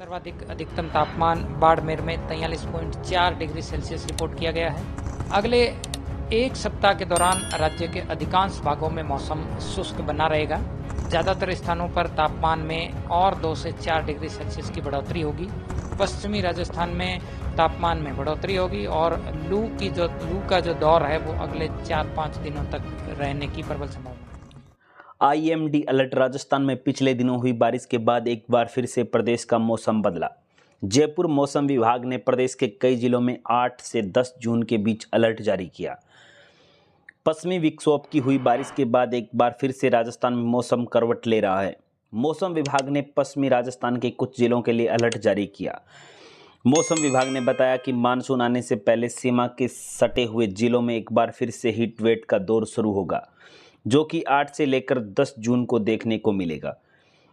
सर्वाधिक अधिकतम तापमान बाड़मेर में 43.4 डिग्री सेल्सियस रिपोर्ट किया गया है। अगले एक सप्ताह के दौरान राज्य के अधिकांश भागों में मौसम शुष्क बना रहेगा। ज़्यादातर स्थानों पर तापमान में और 2 से 4 डिग्री सेल्सियस की बढ़ोतरी होगी। पश्चिमी राजस्थान में तापमान में बढ़ोतरी होगी और लू का जो दौर है वो अगले 4-5 दिनों तक रहने की प्रबल संभावना है। IMD alert. राजस्थान में पिछले दिनों हुई बारिश के बाद एक बार फिर से प्रदेश का मौसम बदला। जयपुर मौसम विभाग ने प्रदेश के कई जिलों में 8 से 10 जून के बीच अलर्ट जारी किया। पश्चिमी विक्षोभ की हुई बारिश के बाद एक बार फिर से राजस्थान में मौसम करवट ले रहा है। मौसम विभाग ने पश्चिमी राजस्थान के कुछ जिलों के लिए अलर्ट जारी किया। मौसम विभाग ने बताया कि मानसून आने से पहले सीमा के सटे हुए जिलों में एक बार फिर से हीट वेव का दौर शुरू होगा, जो कि 8 से लेकर 10 जून को देखने को मिलेगा।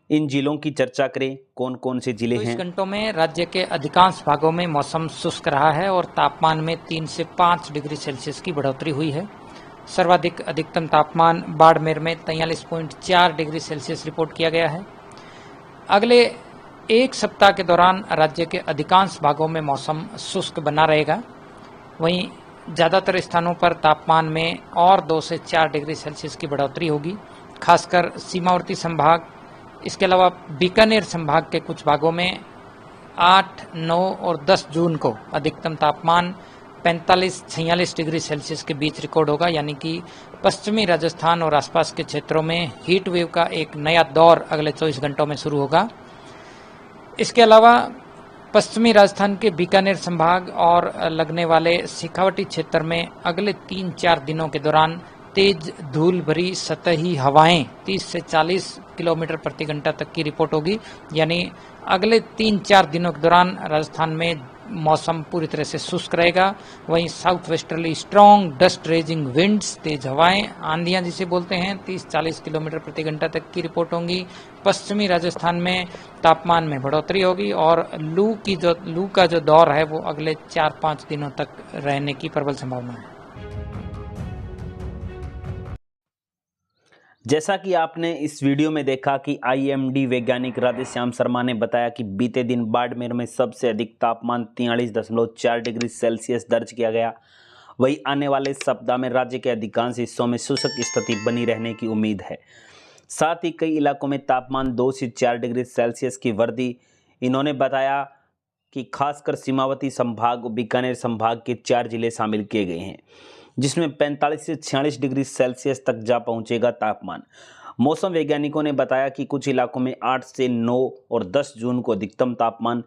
इन जिलों की चर्चा करें, कौन कौन से जिले हैं। 24 घंटों में राज्य के अधिकांश भागों में मौसम शुष्क रहा है और तापमान में 3 से 5 डिग्री सेल्सियस की बढ़ोतरी हुई है। सर्वाधिक अधिकतम तापमान बाड़मेर में 43.4 डिग्री सेल्सियस रिपोर्ट किया गया है। अगले एक सप्ताह के दौरान राज्य के अधिकांश भागों में मौसम शुष्क बना रहेगा। वहीं ज़्यादातर स्थानों पर तापमान में और 2 से 4 डिग्री सेल्सियस की बढ़ोतरी होगी, खासकर सीमावर्ती संभाग। इसके अलावा बीकानेर संभाग के कुछ भागों में 8, 9 और 10 जून को अधिकतम तापमान 45-46 डिग्री सेल्सियस के बीच रिकॉर्ड होगा, यानी कि पश्चिमी राजस्थान और आसपास के क्षेत्रों में हीट वेव का एक नया दौर अगले 24 घंटों में शुरू होगा। इसके अलावा पश्चिमी राजस्थान के बीकानेर संभाग और लगने वाले शेखावटी क्षेत्र में अगले 3-4 दिनों के दौरान तेज धूल भरी सतही हवाएं 30 से 40 किलोमीटर प्रति घंटा तक की रिपोर्ट होगी। यानी अगले 3-4 दिनों के दौरान राजस्थान में मौसम पूरी तरह से शुष्क रहेगा। वहीं south westerly strong dust raising winds, तेज हवाएं, आंधियां जिसे बोलते हैं, 30-40 किलोमीटर प्रति घंटा तक की रिपोर्ट होंगी। पश्चिमी राजस्थान में तापमान में बढ़ोतरी होगी और लू का जो दौर है वो अगले 4-5 दिनों तक रहने की प्रबल संभावना है। जैसा कि आपने इस वीडियो में देखा कि आईएमडी वैज्ञानिक राधेश्याम शर्मा ने बताया कि बीते दिन बाड़मेर में सबसे अधिक तापमान 43.4 डिग्री सेल्सियस दर्ज किया गया। वहीं आने वाले सप्ताह में राज्य के अधिकांश हिस्सों में शुष्क स्थिति बनी रहने की उम्मीद है। साथ ही कई इलाकों में तापमान 2 से 4 डिग्री सेल्सियस की वृद्धि। इन्होंने बताया कि खासकर सीमावर्ती संभाग और बीकानेर संभाग के 4 जिले शामिल किए गए हैं, जिसमें 45 से 46 डिग्री सेल्सियस तक जा पहुंचेगा तापमान। मौसम वैज्ञानिकों ने बताया कि कुछ इलाकों में 8 से 9 और 10 जून को अधिकतम तापमान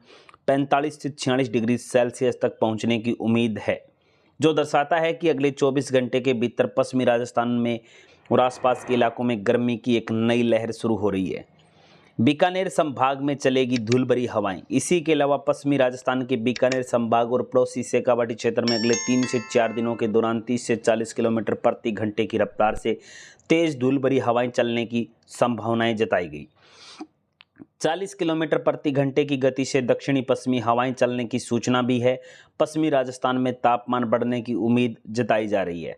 45 से 46 डिग्री सेल्सियस तक पहुंचने की उम्मीद है, जो दर्शाता है कि अगले 24 घंटे के भीतर पश्चिमी राजस्थान में और आसपास के इलाकों में गर्मी की एक नई लहर शुरू हो रही है। बीकानेर संभाग में चलेगी धूल भरी हवाएं। इसी के अलावा पश्चिमी राजस्थान के बीकानेर संभाग और पड़ोसी शेखावाटी क्षेत्र में अगले 3 से 4 दिनों के दौरान 30 से 40 किलोमीटर प्रति घंटे की रफ्तार से तेज धूल भरी हवाएं चलने की संभावनाएं जताई गई। 40 किलोमीटर प्रति घंटे की गति से दक्षिणी पश्चिमी हवाएं चलने की सूचना भी है। पश्चिमी राजस्थान में तापमान बढ़ने की उम्मीद जताई जा रही है।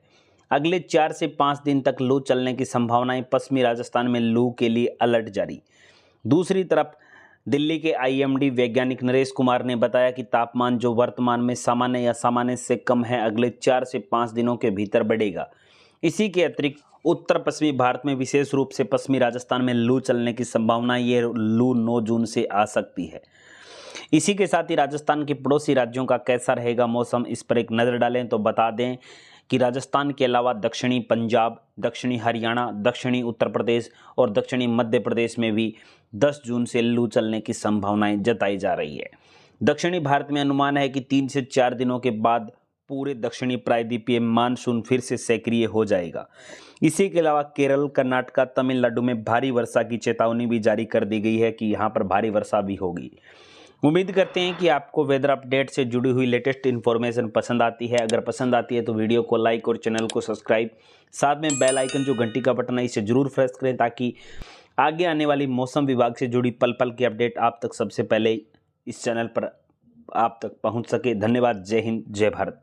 अगले 4 से 5 दिन तक लू चलने की संभावनाएं। पश्चिमी राजस्थान में लू के लिए अलर्ट जारी। दूसरी तरफ दिल्ली के आईएमडी वैज्ञानिक नरेश कुमार ने बताया कि तापमान जो वर्तमान में सामान्य या सामान्य से कम है, अगले 4 से 5 दिनों के भीतर बढ़ेगा। इसी के अतिरिक्त उत्तर पश्चिमी भारत में विशेष रूप से पश्चिमी राजस्थान में लू चलने की संभावना, ये लू 9 जून से आ सकती है। इसी के साथ ही राजस्थान के पड़ोसी राज्यों का कैसा रहेगा मौसम, इस पर एक नज़र डालें तो बता दें कि राजस्थान के अलावा दक्षिणी पंजाब, दक्षिणी हरियाणा, दक्षिणी उत्तर प्रदेश और दक्षिणी मध्य प्रदेश में भी 10 जून से लू चलने की संभावनाएं जताई जा रही है। दक्षिणी भारत में अनुमान है कि 3 से 4 दिनों के बाद पूरे दक्षिणी प्रायद्वीपीय मानसून फिर से सक्रिय हो जाएगा। इसी के अलावा केरल, कर्नाटक, तमिलनाडु में भारी वर्षा की चेतावनी भी जारी कर दी गई है कि यहाँ पर भारी वर्षा भी होगी। उम्मीद करते हैं कि आपको वेदर अपडेट से जुड़ी हुई लेटेस्ट इन्फॉर्मेशन पसंद आती है। अगर पसंद आती है तो वीडियो को लाइक और चैनल को सब्सक्राइब, साथ में बेल आइकन जो घंटी का बटन है इसे जरूर प्रेस करें, ताकि आगे आने वाली मौसम विभाग से जुड़ी पल पल की अपडेट आप तक सबसे पहले इस चैनल पर आप तक पहुंच सके। धन्यवाद। जय हिंद, जय भारत।